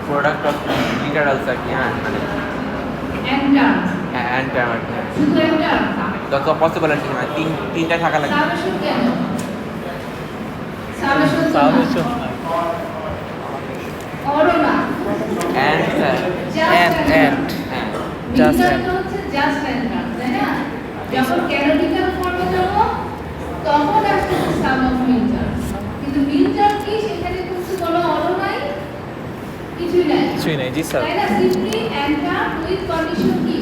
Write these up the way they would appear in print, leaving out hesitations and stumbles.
Product of literals আর কি, হ্যাঁ মানে এন্টার অ্যান্ড শুধু এন্টার যত পসিবল আর কি, মানে তিনটা থাকা লাগে। সামেশন কেন সামেশন সামেশন অরোনা অ্যান্ড এন্ড হ্যাঁ জাস্ট মিটার এন্ড হচ্ছে জাস্ট এন্টার, তাই না? যখন ক্যানোনিক্যাল ফর্মে যাব তখন আসছে সাম অফ মিটার, কিন্তু মিটার কি সেখানে কিন্তু কোনো অরো নাই, কিছুই নাই, কিছুই নেই। জি স্যার। তাই না? সিম্পলি এন্টার উইথ কন্ডিশন কি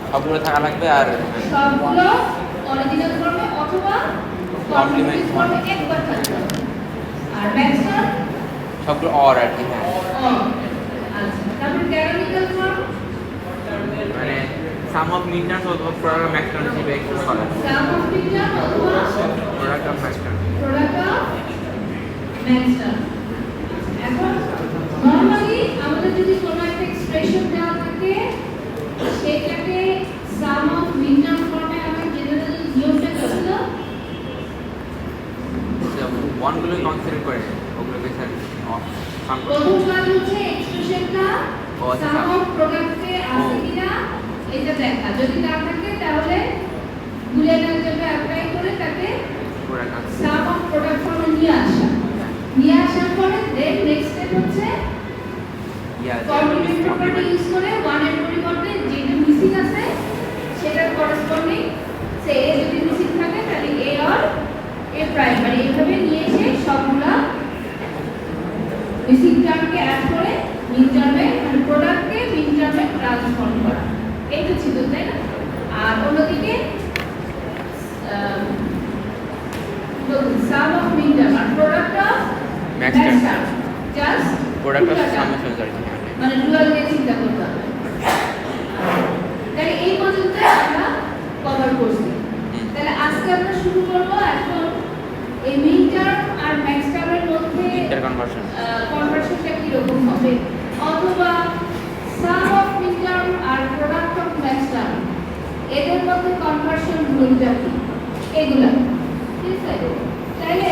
সবগুলো থাকা লাগবে, আর সবগুলো অরিজিনাল ফর্মে অথবা কমপ্লিমেন্ট ফর্মে একবার থাকবে, আর ম্যাক্সিমাম সবগুলো অর আর কি, হ্যাঁ আচ্ছা, তারপর ক্যানোনিক্যাল ফর্ম মানে সাম অফ মিটার অথবা প্রোডাক্ট অফ ম্যাক্সিমাম হিসেবে এক্সপ্রেস করা হয়। সাম অফ মিটার অথবা product of maximum product of maximum. এখন নরমালি আমাদের যদি কোনো একটা এক্সপ্রেশন দেওয়া থাকে সেটাকে সাম অফ মিটার ফর্মে আমরা জেনারেলি নিয়মটা কি ছিল? ওয়ানগুলো কনসিডার করে ওগুলোকে স্যার সাম প্রথম কাজ হচ্ছে এক্সপ্রেশনটা ও আচ্ছা। সাম অফ প্রোডাক্টে আছে কিনা এটা দেখা, যদি না থাকে তাহলে বুলিয়ান অ্যালজেব্রা অ্যাপ্লাই করে তাকে প্রোডাক্ট সাম অফ প্রোডাক্ট ফর্মে নিয়ে আসার পরে দেন নেক্সট স্টেপ হচ্ছে কমপ্লিমেন্ট প্রপার্টি ইউজ করে ওয়ান এর পরিবর্তে যেটা মিসিং আছে সেটার করেসপন্ডিং সে এ যদি মিসিং থাকে তাহলে এ অর এ প্রাইম, মানে এইভাবে নিয়ে এসে সবগুলা মিসিং টার্মকে অ্যাড করে মিন টার্মে মানে প্রোডাক্টকে মিন টার্মে ট্রান্সফর্ম করা, এইটা ছিল, তাই না? আর অন্যদিকে সাম অফ মিন টার্ম আর product of Max term. Just product of summation আর কি, হ্যাঁ মানে ডুয়াল নিয়ে চিন্তা করতে হবে। তাহলে এই পর্যন্ত আমরা কভার করছি। তাহলে আজকে আমরা শুরু করব এখন এই মিন টার্ম আর ম্যাক্স টার্মের মধ্যে ইন্টারকনভার্সন কনভার্সনটা কি রকম হবে, অথবা সাম অফ মিন টার্ম আর প্রোডাক্ট অফ ম্যাক্স টার্ম এদের মধ্যে কনভার্সন রুলটা কি, এগুলা ঠিক আছে? তাহলে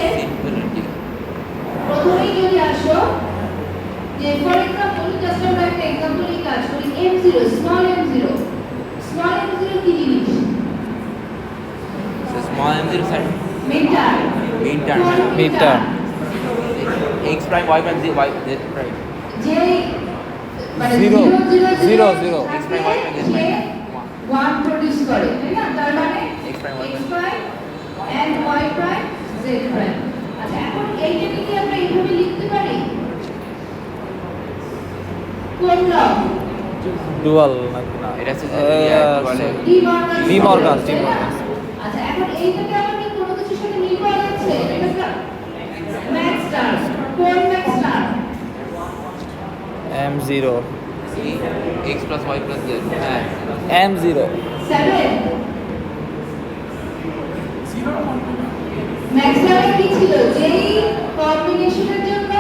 প্রথমেই যদি আসো যে ফর এক্সাম্পল জাস্ট আমরা একটা এক্সাম্পল নিয়ে কাজ করি m0 স্মল m0 কি জিনিস? Small m0 sir meter meter meter x prime y prime y z prime যে মানে Zero. 0 Zero, zero. X prime, Y prime, Z prime. 1 produce করে, তাই না? তার মানে X prime, Y x prime. prime and y prime z prime। আচ্ছা, এখন এইটাকে কি আমরা এইভাবে লিখতে পারি? কোন ল? ডুয়াল নাকি না? এটা হচ্ছে ডি মর্গান। D Morgan. আচ্ছা, এখন এইটাকে আমরা কি কোনো কিছুর সাথে মিল করা যাচ্ছে? এটা ম্যাক্স টার্ম, কোন max term? M0 x plus y plus z, হ্যাঁ M0 7 ম্যাক্স টার্ম কি ছিল? যেই কম্বিনেশনের জন্য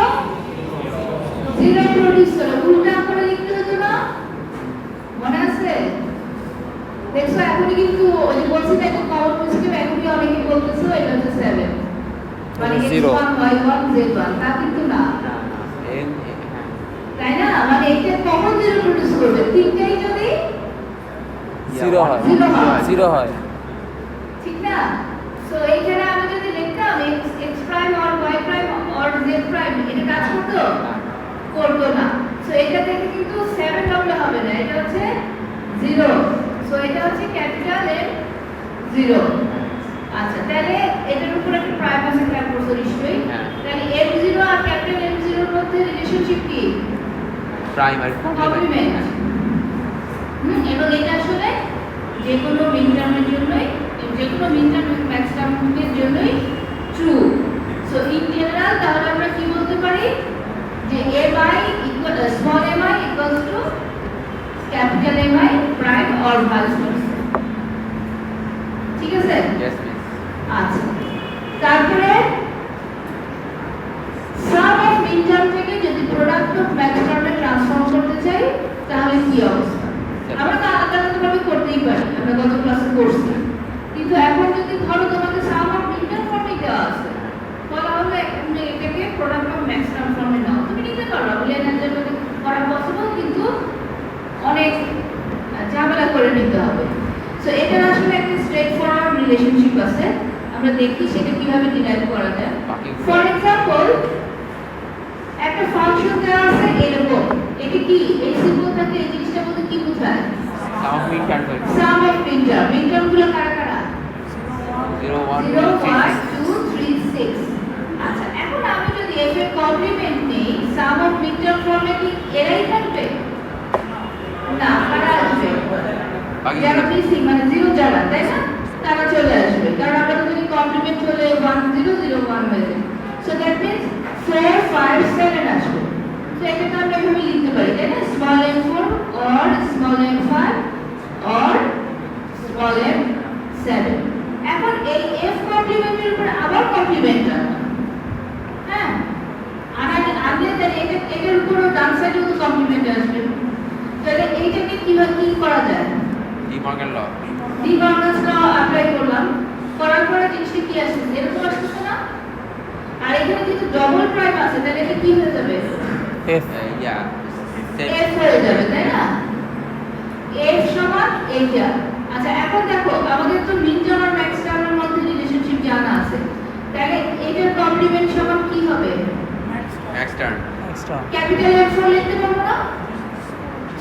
0 প্রডিউস করে উল্টা করে লিখতে হতো না, মনে আছে? দেখো এখনই কিন্তু ওই যে বলছি না এখন কমন পজিটিভ, এখনই অনেকে বলতেছে এটা হচ্ছে 7 মানে Zero. x1 y1 z1, তা কিন্তু না, তাই না? মানে এটা কমন 0 প্রডিউস করবে, তিনটাই যদি 0 হয়। Zero হয়। 0 হয়। ঠিক না? সো এইখানে আমি যদি লিখতাম x prime or y prime or z prime, এটা কাজ করতো? করতো না। সো এটা থেকে কিন্তু 7 হবে হবে না, এটা হচ্ছে 0। সো এটা হচ্ছে ক্যাপিটাল M 0। আচ্ছা, তাহলে এটার উপর একটা প্রাইম আছে খেয়াল করছো নিশ্চয়ই? হ্যাঁ। তাহলে M0 আর ক্যাপিটাল M0 এর মধ্যে রিলেশনশিপ কি? Primary complement. এবং এটা আসলে যে কোনো মিন টার্মের জন্যই, যে কোনো মিন টার্ম ম্যাক্স টার্মের জন্যই ট্রু। সো ইন জেনারেল তাহলে আমরা কি বলতে পারি যে mi equal small mi equals to capital mi prime or vice versa. ঠিক আছে? ইয়েস মিস আচ্ছা, তারপরে সাম অফ মিন টার্ম থেকে যদি প্রোডাক্ট অফ ম্যাক্স টার্মে ট্রান্সফর্ম করতে চাই তাহলে কি অবস্থা? আমরা তো আলাদা আলাদা ভাবে করতেই পারি, আমরা গত ক্লাসে করছি, কিন্তু এখন যদি ধরো তোমাকে সাম অফ মিন টার্ম ফর্মে দেওয়া আছে, বলা হলো এটাকে প্রোডাক্ট অফ ম্যাক্স টার্ম ফর্মে নাও, তুমি নিতে পারো, বুলিয়ান অ্যালজেব্রা করা নিতে হবে। সো এটা আসলে একটা স্ট্রেট ফরওয়ার্ড রিলেশনশিপ আছে, আমরা দেখি সেটা কিভাবে ডিরাইভ করা যায়। ফর এক্সাম্পল একটা ফাংশন দেওয়া আছে এরকম, এটা কি এই সিম্বল থাকে, এই জিনিসটা বলতে কি বোঝায়? Sum of min term sum of min term. Min টার্মগুলো কারা কারা? 0 1 0 1 2 2 3 6। আচ্ছা, এখন আমি যদি f এর কমপ্লিমেন্ট নেই, সাম অফ মিন টার্ম ফর্মে কি এরাই থাকবে? না, কারা আসবে? যারা মিসিং মানে 0 যারা, তাই না? তারা চলে আসবে, কারণ আমরা তো যদি কমপ্লিমেন্ট হলে 1 0 0 1 হয়ে যায়। সো দ্যাট মিন্স 4 5 7 আসবে। সো এটাকে আমরা এভাবে লিখতে পারি, তাই না? Small m4 or small m5 or small m7। এখন এই f কমপ্লিমেন্টের উপর আবার কমপ্লিমেন্ট আনবো, হ্যাঁ, আনলে তাহলে এটার উপরও ডান সাইডেও তো কমপ্লিমেন্ট আসবে। তাহলে এইটাকে কিভাবে কি করা যায়? ডি মর্গান ল অ্যাপ্লাই করলাম, করার পরে জিনিসটা কি আসছে? এরকম আসছে না? আর এখানে যেহেতু ডবল প্রাইম আছে, তাহলে এটা কি হয়ে যাবে? F ইয়া f হয়ে যাবে, তাই না? f সমান এইটা। আচ্ছা, এখন দেখো আমাদের তো মিন টার্ম আর ম্যাক্স টার্মের মধ্যে রিলেশনশিপ জানা আছে, তাহলে এটার কমপ্লিমেন্ট সমান কি হবে? Max term extra capital M4 লিখতে পারবো না?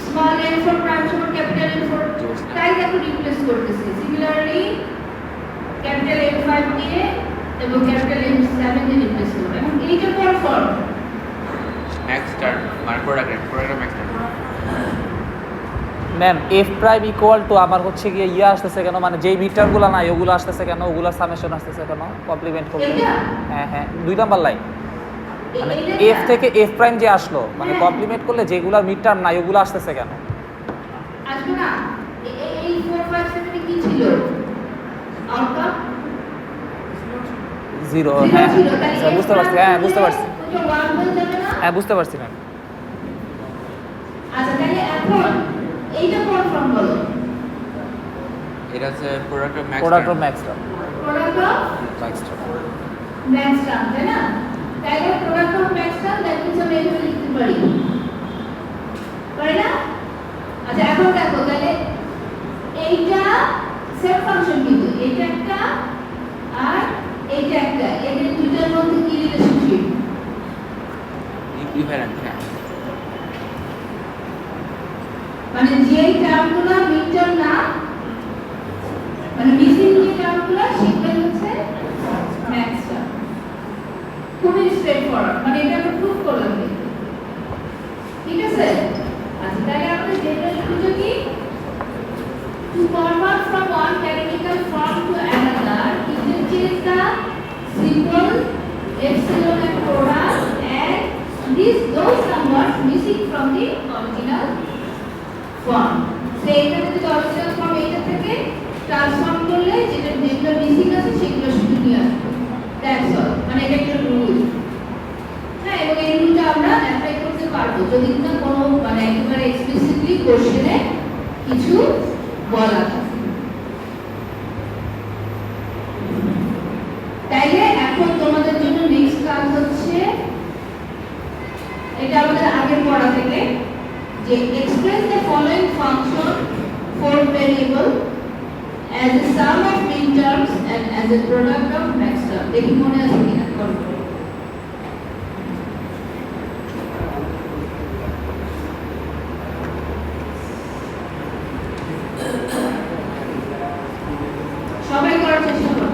স্মল m4 প্রাইম সমান ক্যাপিটাল M4, তাই দেখো রিপ্লেস করতেছি। সিমিলারলি ক্যাপিটাল M5 দিয়ে এবং ক্যাপিটাল M7 দিয়ে রিপ্লেস করব। এখন এইটা কোন ফর্ম? ম্যাক্স টার্ম মানে product max term. Ma'am f prime equal to আমার হচ্ছে গিয়ে ইয়ে আসতেছে কেন, মানে যেই মিটারগুলো নাই ওগুলো আসতেছে কেন, ওগুলোর সামেশন আসতেছে কেন কমপ্লিমেন্ট করলে? এইটা? হ্যাঁ হ্যাঁ, 2 নাম্বার লাইন, মানে এইটা f থেকে f প্রাইম যে আসলো, মানে কমপ্লিমেন্ট করলে যেগুলোর মিড টার্ম নাই ওগুলো আসতেছে কেন? আসবে না? এই 4 5 7 এ কি ছিল? আউটকাম 0। 0 হ্যাঁ ছিল, তাই আচ্ছা, বুঝতে পারছি, হ্যাঁ বুঝতে পারছি, ওটা 1 হয়ে যাবে না? হ্যাঁ বুঝতে পারছি ম্যাম। আচ্ছা, তাহলে এখন এইটা কোন ফর্ম বলো? এটা হচ্ছে product of max product of max term, product of max term. Max term, তাই না? তাহলে product of max term that means আমি এভাবে লিখতে পারি, পারি না? আচ্ছা, এখন দেখো তাহলে এইটা সেট ফাংশন, কিন্তু এইটা একটা আর এইটা একটা, এদের দুইটার মধ্যে কি রিলেশনশিপ? ইকুইভ্যালেন্ট। হ্যাঁ, মানে যে টার্মগুলো মিড টার্ম না, মানে মিসিং যে টার্মগুলো সেগুলো হচ্ছে ম্যাক্স টার্ম। খুবই স্ট্রেট ফরওয়ার্ড, মানে এটা আমরা প্রুফ করলাম কিন্তু, ঠিক আছে? আচ্ছা, তাহলে আমরা যেটা লিখতে কি, to convert from one canonical form to another, interchange the symbol epsilon and product and those numbers missing from the original form. So এখানে যদি অরিজিনাল ফর্ম এটা থেকে ট্রান্সফর্ম করলে যেগুলো মিসিং আছে সেগুলো শুধু নিয়ে আসবে, দ্যাটস অল। মানে এটা একটা রুল, হ্যাঁ, এবং এই রুলটা আমরা অ্যাপ্লাই করতে পারবো যদি না কোনো মানে একেবারে এক্সপ্লিসিটলি কোশ্চেনে কিছু বলা থাকে। তাইলে এখন তোমাদের জন্য নেক্সট কাজ হচ্ছে, এটা আমাদের আগের পড়া থেকে, যে express the following function for variable as a sum of min terms and as a product of max term. দেখি মনে আছে কিনা, করো। সবাই করার চেষ্টা করো।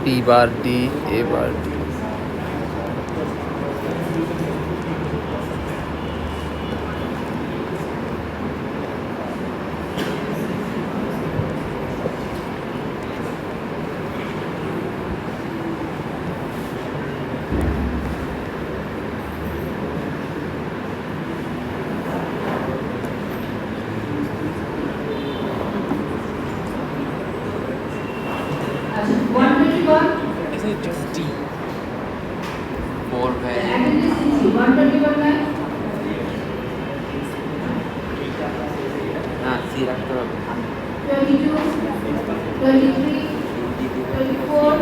D bar D A bar D। আচ্ছা, 121 Is it just D? 4 value actually 121 না, না সি রাখতে হবে। 22 23 24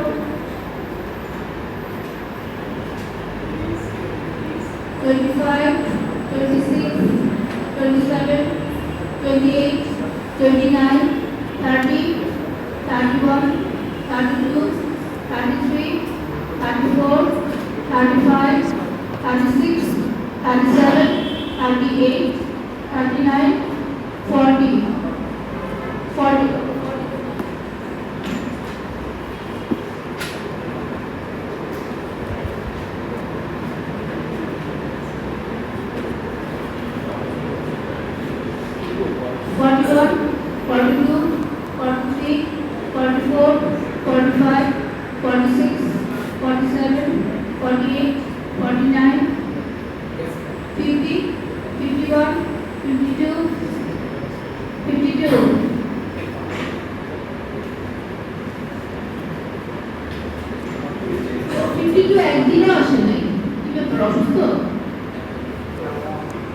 25 26, 27, 28, 29, 30, 31, 32, 33, 34, 35, 36, 37, 38, 39, 40, 40. 41, 42, 43, 44, 45, 46, 47, 48, 49, 50, 51, 52, 52. একদিনে আসে নাই, এটা প্রসূত।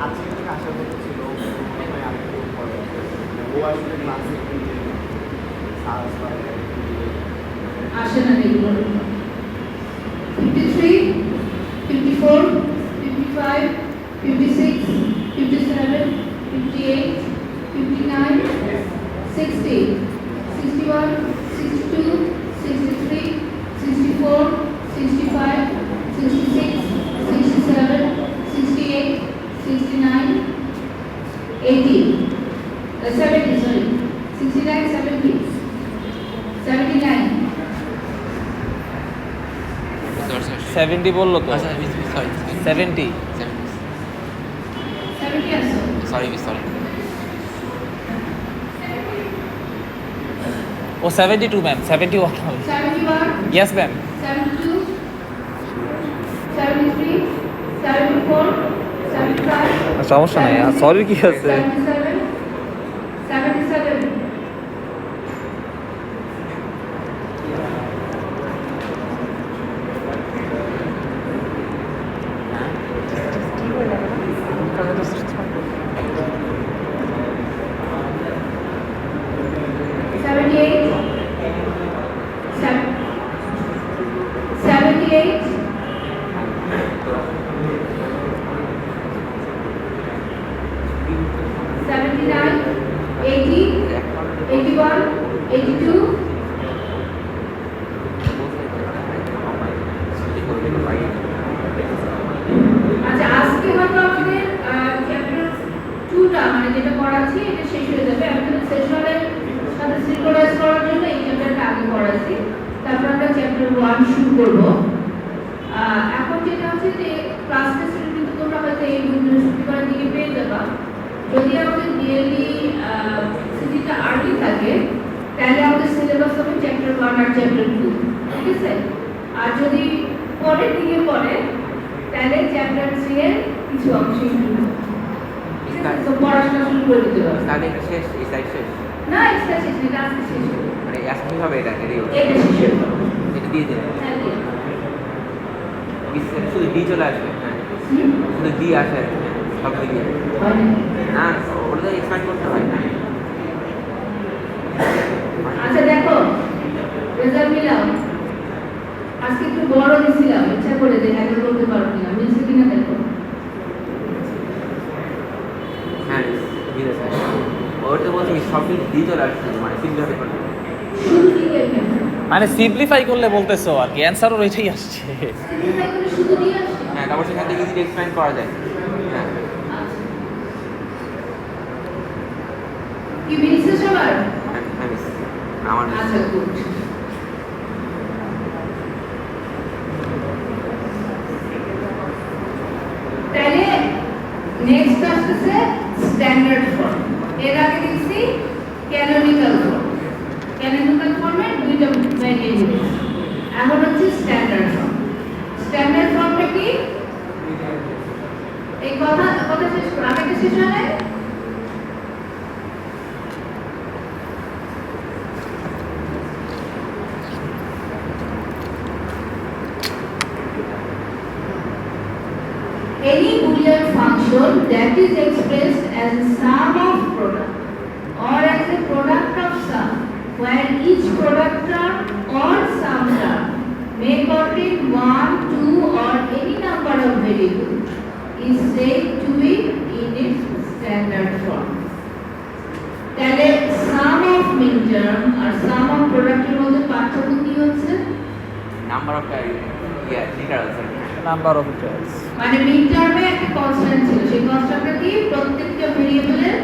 আজকে থেকে আশা করছিল ও আসলে ক্লাসে আসে না এগুলো 53, 54, 55, 56, 57, 58, 59, 60, 61, 62, 63, 64, 65, 66, 67, 68, 69, 80, 70, sorry, 69, 70, 79. 70 বললো তো আচ্ছা সরি 70 70 আসো। সরি সরি ও 72 ম্যাম 71 71, ইয়েস ম্যাম 72, 73, 74, 75, সমস্যা নাই সরি কি আছে 77, 77. আচ্ছা আজকে হয়তো আমাদের চ্যাপ্টার 2টা মানে যেটা পড়াচ্ছি এটা শেষ হয়ে যাবে। আমি তো সেশনের সাথে সিনক্রোনাইজ করার জন্য এই চ্যাপ্টারটা আগে পড়াচ্ছি, তারপর আমরা চ্যাপ্টার 1 শুরু করব। এখন যেটা হচ্ছে যে ক্লাস টেস্টের কিন্তু তোমরা হয়তো এই বৃহস্পতিবারের দিকে পেয়ে যাবা। যদি আমাদের ডিএলই সিটিটা আর্লি থাকে তাহলে আমাদের সিলেবাস হবে চ্যাপ্টার 1 আর চ্যাপ্টার 2, ঠিক আছে? আর যদি পরের দিকে পড়ে তাহলে চ্যাপ্টার 3 এর কিছু অংশই শুরু হবে। ঠিক আছে, তো পড়াশোনা শুরু করে দিতে হবে। স্টার্টিং শেষ এই সাইড শেষ না এটা শেষ না, এটা আজকে শেষ হবে। মানে আজকে হবে এটা রেডি এটা শেষ হবে। এটা দিয়ে দিন হ্যাঁ দিয়ে। শুধু ডি চলে আসবে হ্যাঁ শুধু ডি আসে আর কি, সব দিয়ে হয় না। না ওটা তো এক্সপ্যান্ড করতে হয় না আচ্ছা দেখো রেজাল্ট মিলাও। আজকে একটু বড় দিছিলাম, ইচ্ছা করে যে হ্যান্ডেল করতে পারো কিনা, মিলছে কিনা দেখো। হ্যাঁ দিয়ে আছে ওটা তো বলছি সব কিছু ডি চলে আসছে মানে সিম্পলিফাই করতে শুধু কি দেখেন মানে সিম্পলিফাই করলে বলতেছো আর কি অ্যানসারও এটাই আসছে সিম্পলিফাই করে শুধু দিয়ে আসছে। হ্যাঁ তারপর সেখান থেকে ইজিলি এক্সপ্যান্ড করা যায় হ্যাঁ আচ্ছা কি মিলছে সবার? হ্যাঁ মিস আমার miss। আচ্ছা গুড। তাহলে নেক্সট আসছে স্ট্যান্ডার্ড ফর্ম। এর আগে দেখছি ক্যানোনিক্যাল ফর্ম। ক্যানোনিক্যাল ফর্মে দুইটা ভ্যারিয়েবল। এখন হচ্ছে স্ট্যান্ডার্ড ফর্ম। স্ট্যান্ডার্ড ফর্মটা কি? এই কথা শেষ করো, আগে শেষ হয় না? Any Boolean function that is expressed as a sum of product or as a product of sum, where each product term or sum term may contain 1, 2 or any number of variables, is said to be number of literals number of literals. মানে mid টার্মে একটা constant ছিল, সেই কনস্ট্যান্টটা কি প্রত্যেকটা ভেরিয়েবলের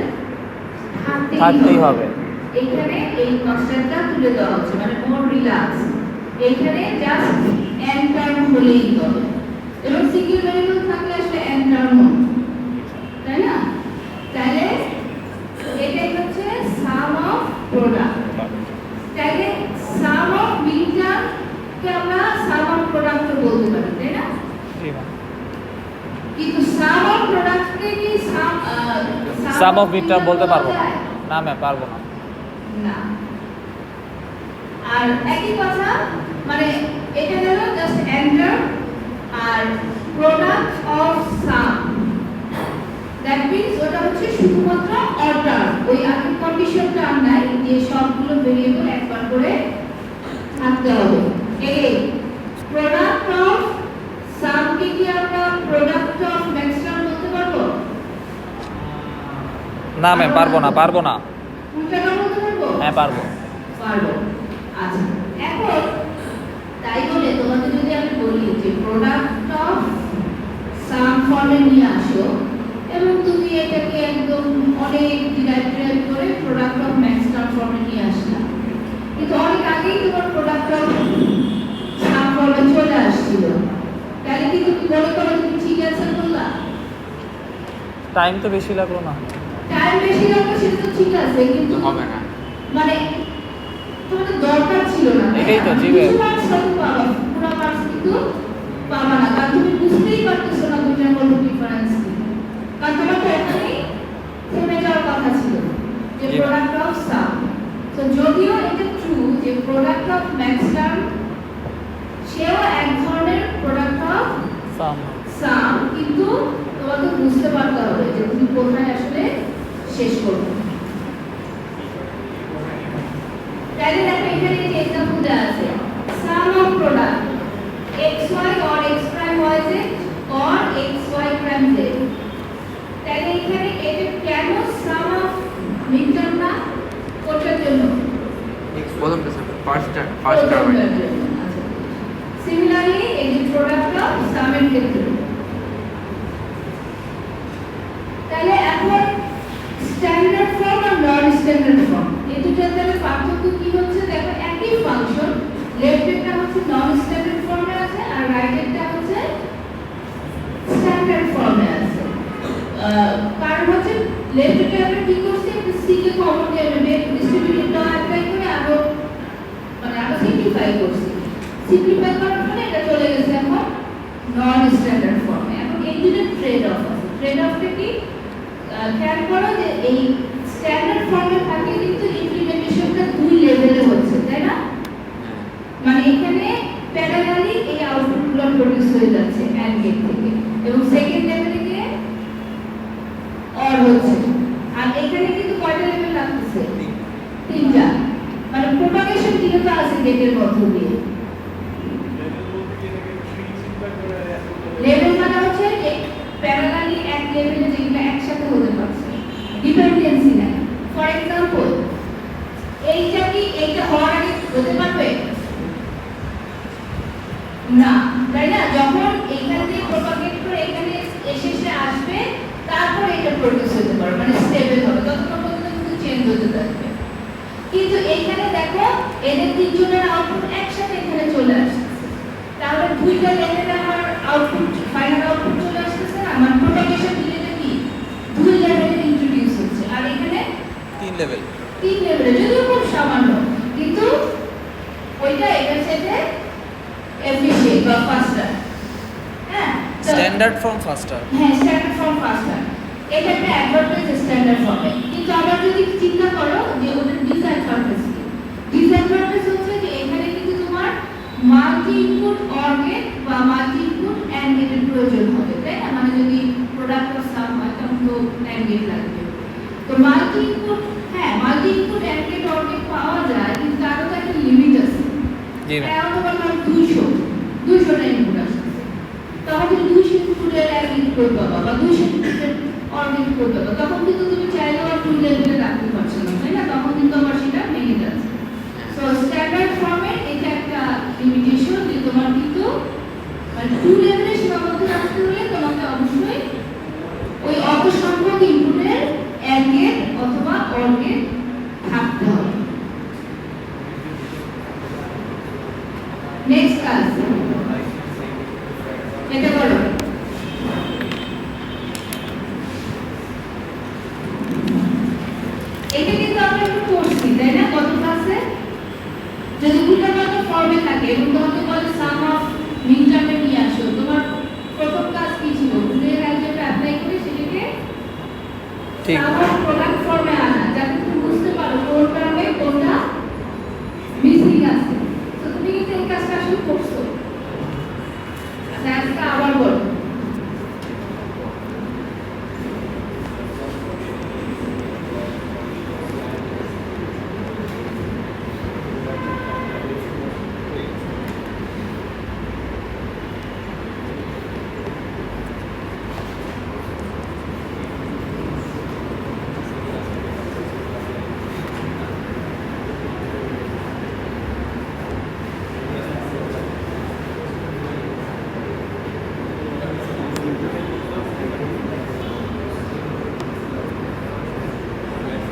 থাকতেই হবে। এখানে এই কনস্ট্যান্টটা তুলে দেওয়া হচ্ছে, মানে মোর রিল্যাক্স। এখানে জাস্ট n টার্ম হলেই হবে, এবং সিঙ্গেল ভেরিয়েবল থাকলে আসলে n টার্ম হবে, তাই না? তাহলে এটাই হচ্ছে সাম অফ প্রোডাক্ট। তাহলে সাম অফ মিড টার্ম কে আমরা সাম অফ প্রোডাক্ট বলতে পারি, তাই না? জি ম্যাম। কিন্তু সাম অফ প্রোডাক্টকে কি সাম অফ মিড টার্ম বলতে পারবো না। না ম্যাম, পারবো না। না। আর একই কথা, মানে এটা হলো জাস্ট এন্টার আর product of sum, that means ওটা হচ্ছে শুধুমাত্র অর্ডার, ওই আগের কন্ডিশনটা আর নাই যে সবগুলো ভেরিয়েবল একবার করে থাকতে হবে। এই প্রোডাক্ট অফ সাম কে কি আমরা প্রোডাক্ট অফ ম্যাক্সিমাম বলতে পারবো? না ম্যাম, পারবো না, পারবো না। উল্টাটা বলতে পারবো? হ্যাঁ, পারবো। পারবো। আচ্ছা, এখন তাই বলে তোমাকে যদি আমি বলি যে প্রোডাক্ট অফ সাম ফর্মে নিয়ে আসো, এবং তুমি এটাকে একদম অনেক ডিরাইভ করে প্রোডাক্ট অফ ম্যাক্সিমাম ফর্মে নিয়ে আসলা, কিন্তু অনেক আগেই তোমার প্রোডাক্ট অফ সাম ফর্মে চলে আসছিল, তাহলে কি তুমি মনে করো তুমি ঠিক আছে বললা? টাইম তো বেশি লাগলো না। টাইম বেশি লাগবে সেটা তো ঠিক আছে, কিন্তু হবে না। মানে তোমাদের দরকার ছিল না, এটাই তো, জি ভাই। কিছু মার্কস হয়তো পাবা, পুরো মার্কস কিন্তু পাবা না, কারণ তুমি বুঝতেই পারতেছো না দুইটার মধ্যে ডিফারেন্স কি। কারণ তোমার তো এখানেই থেমে যাওয়ার কথা ছিল যে জি। প্রোডাক্ট অফ সাম। তো যদিও এটা ট্রু যে প্রোডাক্ট অফ ম্যাক্সিমাম সেও এক ধরনের প্রোডাক্ট অফ সাম। সাম, কিন্তু তোমাকে বুঝতে পারতে হবে যে তুমি কোথায় আসলে শেষ করবে। তাহলে দেখো এখানে যে এক্সাম্পল দেওয়া আছে, sum of product xy or x prime yz or xy prime z। তাহলে এখানে এটা কেন সাম অফ মিড টার্ম না? কোটার জন্য প্রথমটা ফার্স্ট টার্ম সিমিলারলি এই যে প্রোডাক্ট অফ সামের ক্ষেত্রে। তাহলে এখন স্ট্যান্ডার্ড ফর্ম আর নন স্ট্যান্ডার্ড ফর্ম, এই দুটোর মধ্যে পার্থক্য কি হচ্ছে? দেখো একই ফাংশন, লেফট এরটা হচ্ছে নন স্ট্যান্ডার্ড ফর্মে আছে আর রাইট এরটা হচ্ছে স্ট্যান্ডার্ড ফর্মে আছে। কারণ হচ্ছে লেফট এরটা আমরা কি করছি, একটা সি কে কমন নিয়ে নেবে, ডিস্ট্রিবিউটেড ল অ্যাপ্লাই করে আরো সিম্পলিফাই করছি। সিম্পলিফাই করার ফলে এটা চলে গেছে এখন নন স্ট্যান্ডার্ড ফর্মে। এখন এই দুটো ট্রেড অফ আছে। ট্রেড অফটা কি? খেয়াল করো যে এই স্ট্যান্ডার্ড ফর্মে থাকে কিন্তু ইমপ্লিমেন্টেশনটা দুই লেভেলে হচ্ছে, তাই না? মানে এখানে প্যারালালি এই আউটপুটগুলো প্রডিউস হয়ে যাচ্ছে অ্যান্ড গেট থেকে, এবং সেকেন্ড লেভেলে গিয়ে অর হচ্ছে। আর এখানে কিন্তু কয়টা লেভেল লাগতেছে? তিনটা। মানে প্রোপাগেশন কিন্তু আছে গেটের মধ্য দিয়ে। লেভেল মানে হচ্ছে প্যারালালি এক লেভেলে যেগুলো একসাথে হতে পারছে, ডিপেন্ডেন্সি নাই। ফর এক্সাম্পল এইটা কি এইটা হওয়ার আগে হতে পারবে না, তাই না? যখন এখান থেকে প্রপাগেট করে এখানে এসে আসবে, তারপর এটা প্রডিউস হতে পারবে, মানে স্টেবল হবে, ততক্ষণ পর্যন্ত কিন্তু চেঞ্জ হতে থাকবে। কিন্তু এখানে দেখো এদের তিনজনের আউটপুট একসাথে এখানে চলে আসছে, তাহলে দুইটা লেভেলে আমার আউটপুট ফাইনাল আউটপুট চলে আসছে না? আমার প্রপাগেশন ডিলেটা কি দুই লেভেলে ইন্ট্রোডিউস হচ্ছে, আর এখানে তিন লেভেল। তিন লেভেলে, যদিও খুব সামান্য, কিন্তু ওইটা এটার সাথে এফিশিয়েন্ট বা ফাস্টার। হ্যাঁ, স্ট্যান্ডার্ড ফর্ম ফাস্টার। হ্যাঁ, স্ট্যান্ডার্ড ফর্ম ফাস্টার, এটা একটা অ্যাডভান্টেজ স্ট্যান্ডার্ড ফর্মে। কিন্তু আবার যদি চিন্তা করো যে ওদের ডিসঅ্যাডভান্টেজ কি? ডিসঅ্যাডভান্টেজ হচ্ছে যে এখানে কিন্তু তোমার মাল্টি ইনপুট অর গেট বা মাল্টি ইনপুট অ্যান্ড গেটের প্রয়োজন হবে, তাই না? মানে যদি প্রোডাক্ট অফ সাম হয় তখন তো অ্যান্ড গেট লাগবে। তো মাল্টি ইনপুট, হ্যাঁ multi input and gate or gate পাওয়া যায়, কিন্তু তারও তো একটা লিমিট আছে। জি ম্যাম। এখন তোমার 200টা ইনপুট আসছে, তখন তুমি 200 ইনপুটের অ্যান্ড ইনপুট পাবা বা 200 ইনপুটের অর গেট করতে পাবা, তখন কিন্তু তুমি চাইলেও আর 2 লেভেলে রাখতে পারছো না, তাই না? তখন কিন্তু আবার সেটা ভেঙে যাচ্ছে। সো স্ট্যান্ডার্ড ফর্মে এটা একটা একটা লিমিটেশন যে তোমার কিন্তু মানে 2 লেভেলে সীমাবদ্ধ রাখতে হলে তোমাকে অবশ্যই ওই অত সংখ্যক ইনপুটের এক গেট অথবা অর গেট থাকতে হবে। নেক্সট কাজ এটা করো। এটা কিন্তু আমরা একটু করছি তাই না গত ক্লাসে? যদি উল্টাপাল্টা ফর্মে থাকে এবং তোমাকে বলে সাম অফ মিন টার্মে নিয়ে আসো, তোমার প্রথম কাজ কি ছিল? বুলিয়ান অ্যালজেব্রা অ্যাপ্লাই করে সেটাকে ঠিক। সাম অফ প্রোডাক্ট ফর্মে আনা, যাতে তুমি বুঝতে পারো কোন টার্মে কোনটা মিসিং আছে। তো তুমি কিন্তু এই কাজটা আসলে করছো। আচ্ছা আজকে আবার বলো।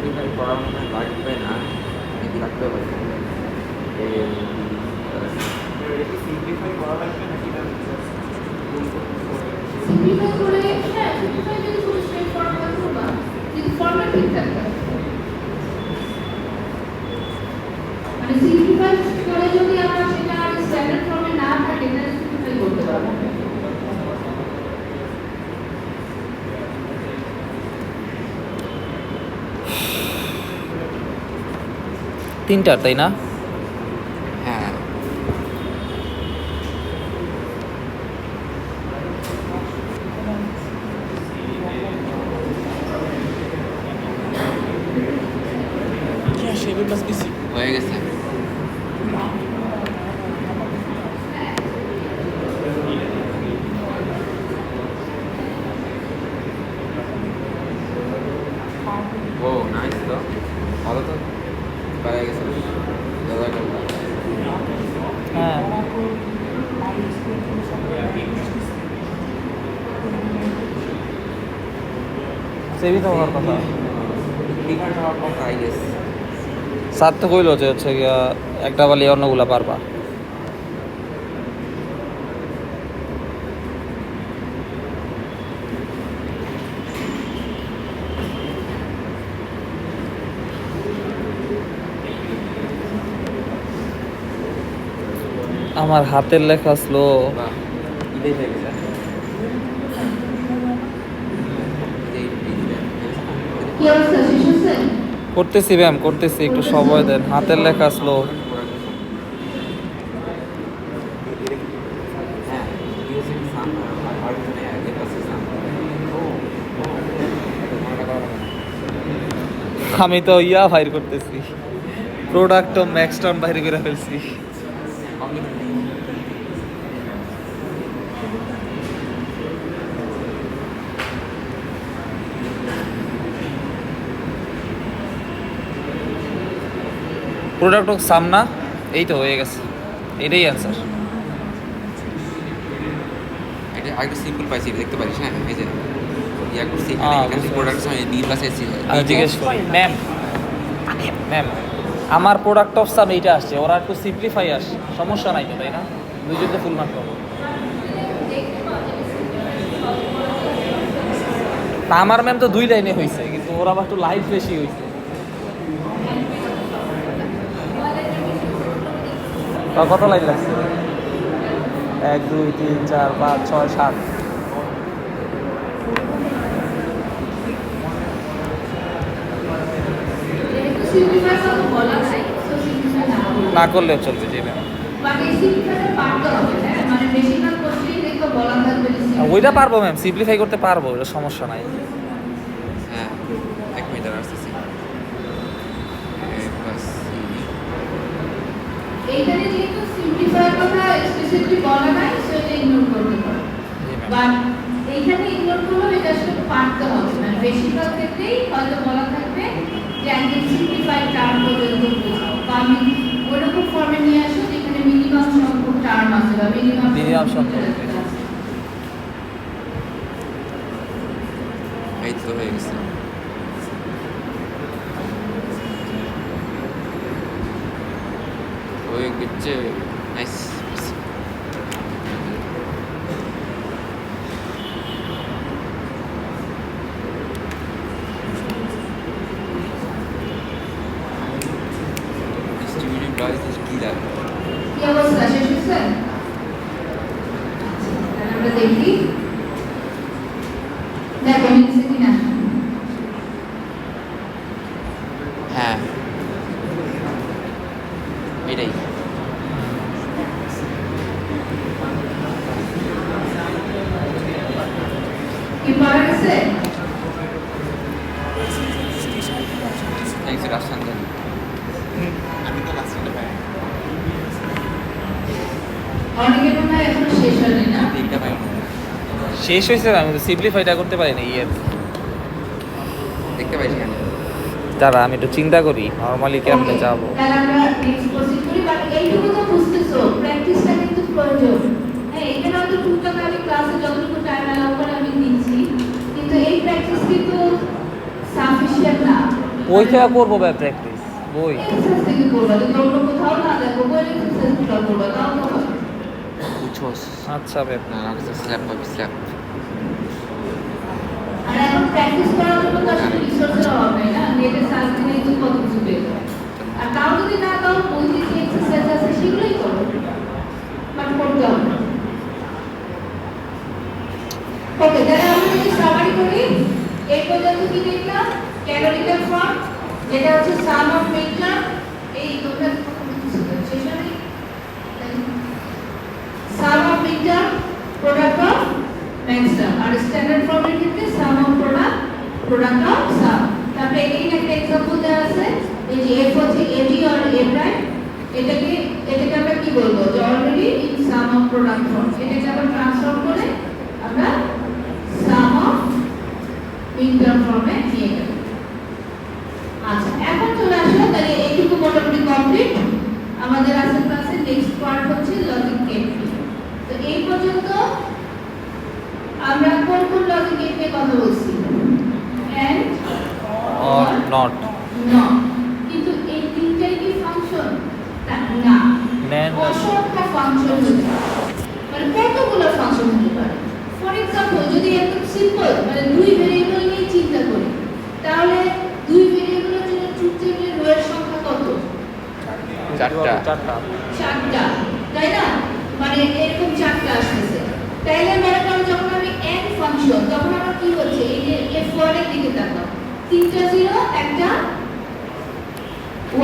সিম্পলিফাই করা মনে হয় লাগবে না, নাকি লাগতে পারে? এটা সিম্পলিফাই করা লাগবে নাকি না? সিম্পলিফাই করে হ্যাঁ সিম্পলিফাই যদি খুব স্ট্রেট ফরওয়ার্ড করবা কিন্তু ফর্মে ঠিক থাকবে। মানে সিম্পলিফাই করে যদি আমরা সেটা আর স্ট্যান্ডার্ড ফর্মে না থাকে তাহলে সিম্পলিফাই করতে পারবো না। তিনটার তাই না? হ্যাঁ, হয়ে গেছে। ও নাইস, তো ভালো, তো পেয়ে গেছে। জাযাকাল্লাহ। হ্যাঁ সেভি তো হওয়ার কথা। ডিফারেন্ট হওয়ার কথা আই গেস। স্যার তো কইলো যে হচ্ছে গিয়া একটা বলে অন্যগুলা পারবা। আমার হাতের লেখা স্লো। বাহ, ইটাই হয়ে গেছে। কি অবস্থা শেষ হচ্ছে? করতেছি ম্যাম, করতেছি, একটু সময় দেন, হাতের লেখা স্লো। হ্যাঁ, using some argument give us some. আমি তো ইয়া বাইর করতেছি, প্রোডাক্ট অফ ম্যাক্স টার্ম বাইরে করে ফেলছি। প্রোডাক্ট অফ সাম না, এই তো হয়ে গেছে, এটাই অ্যান্সার। এটা আরেকটু সিম্পল পাইছি, দেখতে পারিস। হ্যাঁ, এই যে ইয়া করছি বুঝতে এখানে প্রোডাক্ট আমি বি প্লাস এসি আমি জিজ্ঞেস করি ম্যাম, ম্যাম আমার প্রোডাক্ট অফ সাম এইটা আসছে, ওরা একটু সিম্পলিফাই আসছে, সমস্যা নাই তো তাই না? দুইজন তো ফুল মার্ক পাবো। তা আমার ম্যাম তো 2 লাইনে হয়েছে, কিন্তু ওরা আবার একটু লাইফ বেশি হয়েছে। কত লাইন লাগছে? 1 2 3 4 5 6 7। সিম্পলিফাই তো বলা নাই, সো সিম্পলিফাই না করলেও চলবে, জি ম্যাম। বাট এই সিম্পলিফাই পারতে হবে, হ্যাঁ মানে বেশিরভাগ কোশ্চেনই দেখো বলা থাকবে যে ওইটা পারবো ম্যাম, সিম্পলিফাই করতে পারবো, এটা সমস্যা নাই। হ্যাঁ, 1 মিনিট আর আসতেছি। এইখানে যেহেতু সিম্পলিফাই কথা স্পেসিফিকলি বলা নাই, সো এটা ইগনোর করতে পারো। বাট এইখানে ইগনোর করলেও এটা আসলে পারতে হবে, মানে বেশিরভাগ ক্ষেত্রেই হয়তো বলা থাকবে যে একদম সিম্পলিফাইড টার্ম পর্যন্ত বোঝাও, বা আমি ওরকম ফর্মে নিয়ে আসো যেখানে মিনিমাম সংখ্যক টার্ম আছে বা মিনিমাম Minimum সংখ্যক। এই তো হয়ে গেছে। হয়ে গেছে, নাইস। ডিস্ট্রিবিউটেড লজিক কি লাগে? কি অবস্থা শেষ হয়েছে? তাহলে আমরা দেখি দেখো মিলছে কিনা। হ্যাঁ, এটাই। কি পারা গেছে? থ্যাংকস রাফসান ভাই। আমি তো লাস্টে পাই অনেকের মনে হয় এখনো শেষ হয়নি না? তিনটা পাই, শেষ হয়েছে না, আমি তো সিম্পলিফাইটা করতে পারি না ইয়ে। দেখতে পাইছি কেন? দাঁড়া আমি একটু চিন্তা করি নর্মালি কেমনে যাবো। তাহলে আমরা নেক্সট প্রসিড করি, বাট এইটুকু তো বুঝতেছো প্র্যাকটিসটা কিন্তু প্রয়োজন। হ্যাঁ, এখানে হয়তো টুকটাক আমি ক্লাসে যতটুকু টাইম অ্যালাউ করে আমি দিচ্ছি, কিন্তু এই প্র্যাকটিস কিন্তু সাফিসিয়েন্ট না। বই থেকে করবো ভাই প্র্যাকটিস, বই। এক্সারসাইজ থেকে করবা, যদি অন্য কোথাও না দেখো বই এক্সারসাইজগুলো করবা, তাও তো হবে। বুঝছোস? আচ্ছা ভাই। না, আমাকে তো স্ল্যাপ পাবি, স্ল্যাপ। আর এখন প্র্যাকটিস করার জন্য তো আসলে রিসোর্সের অভাব নেই না, নেটে সার্চ দিলেই তো কত কিছু পেয়ে যাবে। আর তাও যদি না তাও বইতে যে এক্সারসাইজ আছে সেগুলোই করো, বাট করতে হবে। ওকে, তাহলে আমরা যদি সামারি করি, এই পর্যন্ত কি দেখলাম? ক্যালোরিক্যাল ফর্ম, যেটা হচ্ছে সাম অফ মিটার। এই তোমরা শেষ হয়নি? Sum of meter product of maximum, আর স্ট্যান্ডার্ড ফর্মের ক্ষেত্রে sum of product of sum. তারপরে এখানে একটা এক্সাম্পল দেওয়া আছে, এই যে এফ হচ্ছে এজি আর এ প্রাইম, এটাকে আমরা কি বলবো, যে already in some of product form, এটাকে আমরা ট্রান্সফর্ম করে আমরা সাম অফ মিটার ফর্মে নিয়ে গেল। আচ্ছা, এখন চলে আসলো, তাহলে এইটুকু মোটামুটি কমপ্লিট। আমাদের আজকের ক্লাসের নেক্সট পার্ট হচ্ছে লজিক গেট। তো এই পর্যন্ত আমরা কোন কোন লজিক গেট নিয়ে কথা বলছি? And, or not. নট। কিন্তু এই তিনটাই কি ফাংশন? না, NAND অসংখ্য ফাংশন হতে পারে। মানে কতগুলো ফাংশন হতে পারে? ফর এক্সাম্পল, যদি একদম সিম্পল মানে দুই ভেরিয়েবল নিয়ে চিন্তা করি, তাহলে দুই ভেরিয়েবলের জন্য ট্রুথ টেবিলের রোয়ের সংখ্যা কত? চারটা। চারটা। চারটা, তাই না? মানে এরকম চারটা আসতেছে। তাইলে মনে করো যখন আমি n ফাংশন, তখন আমার কি হচ্ছে, এই যে f1 এর দিকে তাকাও, তিনটা 0 একটা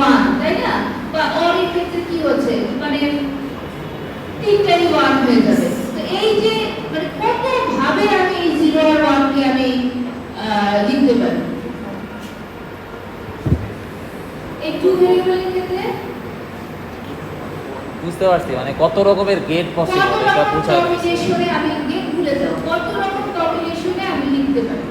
1, তাই না? বা or এর ক্ষেত্রে কি হচ্ছে, মানে তিনটাই 1 হয়ে যাবে। তো এই যে মানে কত ভাবে আমি এই 0 আর 1 কে আমি লিখতে পারি। এই টু ভেরিয়েবলের ক্ষেত্রে বুঝতে পারছি, মানে কত রকমের গেট পসিবল এটা বোঝা যাচ্ছে। কম্বিনেশনে আমি গেট ভুলে যাও, কত রকম কম্বিনেশনে আমি লিখতে পারি।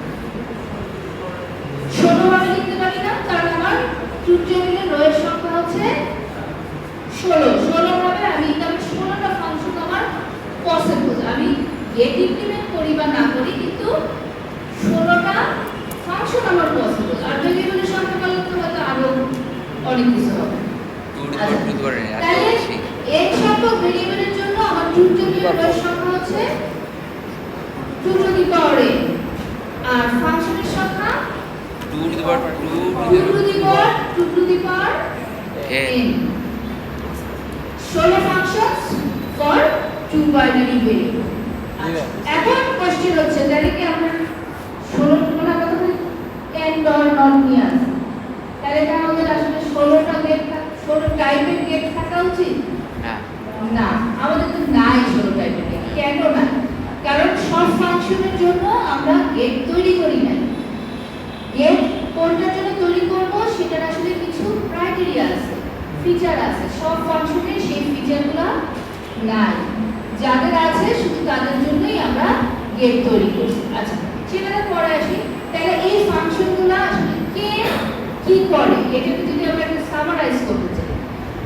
ষোলোভাবে লিখতে পারি না, কারণ আমার ট্রুথ টেবিলের রোয়ের সংখ্যা হচ্ছে 16। 16 ভাবে আমি তবে 16টা ফাংশন আমার পসিবল। আমি গেট ইমপ্লিমেন্ট করি বা না করি, কিন্তু 16টা ফাংশন আমার পসিবল। আর ভেরিয়েবলের সংখ্যা বলতে হয়তো আরো অনেক কিছু হবে। তাহলে n সংখ্যক ভেরিয়েবলের জন্য আমার ট্রুথ টেবিলের রোয়ের সংখ্যা হচ্ছে 2 টু দি পাওয়ার n, আর ফাংশনের সংখ্যা 2 to the power 2 to the power n। 16 functions for 2 binary variable। এখন কোশ্চেন হচ্ছে, তাহলে কি আমরা 16 টুকরা কথা বলি n ডট নট নিয়ে আসি, তাহলে কি আমাদের আসলে 16টা গেট 16 টাইপের গেট থাকা উচিত? না, আমাদের তো নাই 16 টাইপের গেট। কেন না? কারণ সব ফাংশনের জন্য আমরা গেট তৈরি করি না। গেট কোনটার জন্য তৈরি করব সেটার আসলে কিছু ক্রাইটেরিয়া আছে, ফিচার আছে। সব ফাংশনের সেই ফিচারগুলো নাই, যাদের আছে শুধু তাদের জন্যই আমরা গেট তৈরি করছি। আচ্ছা, সেটাতে পরে আসি। তাহলে এই ফাংশনগুলো আসলে কে কি করে, এটাকে যদি আমরা একটু সামারাইজ করতে চাই,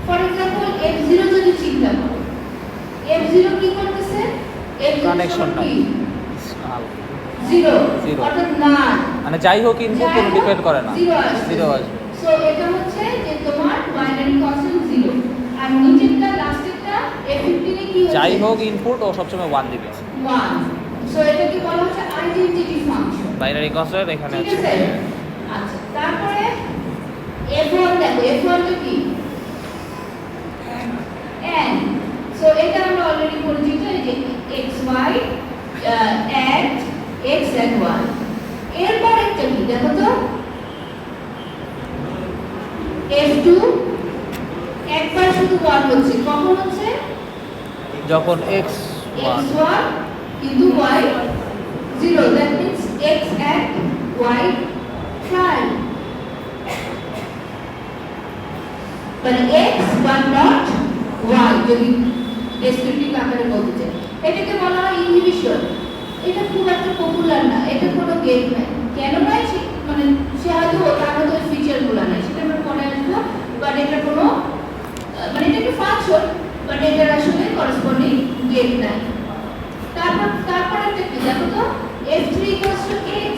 ফর এক্সাম্পল F0 যদি চিন্তা করো, F0 কি করতেছে? F0 Connection কি? নাই। Zero, Zero। অর্থাৎ নাল। মানে যাই হোক ইনপুট কোনো ডিপেন্ড করে না, জিরো আসবে। জিরো আসবে। সো এটা হচ্ছে যে তোমার বাইনারি কনস্ট্যান্ট জিরো। আর নিচেরটা লাস্টেরটা F15 এ কি হচ্ছে? যাই হোক ইনপুট ও সবসময় 1 দিবে। 1। সো এটাকে বলা হচ্ছে আইডেন্টিটি ফাংশন। বাইনারি কনস্ট্যান্ট এখানে ঠিক আছে। আছে? আচ্ছা, তারপরে F1 দেখো, F1 টা কি? n। সো এটা আমরা অলরেডি পরিচিত, এই যে xy at x and y। এরপর একটা কি দেখো তো? F2 একবার শুধু 1 হচ্ছে, কখন হচ্ছে? যখন x 1 x1 কিন্তু y 0, that means x at y prime, মানে x but not y যদি ডেসক্রিপটিভ আকারে বলতে চাই। এটাকে বলা হয় ইনহিবিশন। এটা খুব একটা পপুলার না, এটা কোনো গেট নাই। কেন নাই? মানে সে হয়তো তার হয়তো ফিচারগুলো নাই, সেটা আমরা পরে আসবো। বাট এটা কোনো মানে এটা একটা ফাংশন, বাট এটার আসলে করসপন্ডিং গেট নাই। তারপর একটা কি দেখো তো? F3 x,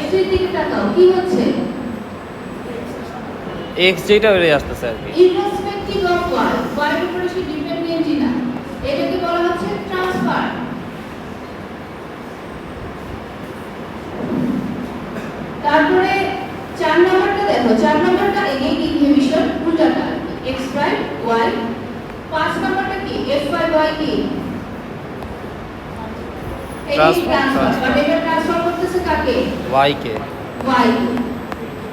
F3 দিকে তাকাও, কি হচ্ছে? x যেটা বেরিয়ে আসতেছে আর কি। ইররেসপেক্টিভ অফ y, y এর উপরে সে ডিপেন্ডেন্ট না, এটাকে বলা হচ্ছে ট্রান্সফার। তারপরে 4 নম্বরটা দেখো, 4 নম্বরটা এগেইন ইনহিবিশন, উল্টাটা x প্রাইম y। 5 নম্বরটা কি? f5 y কি? এই ট্রান্সফার, বাট এটা ট্রান্সফার করতেছে কাকে? y কে। y।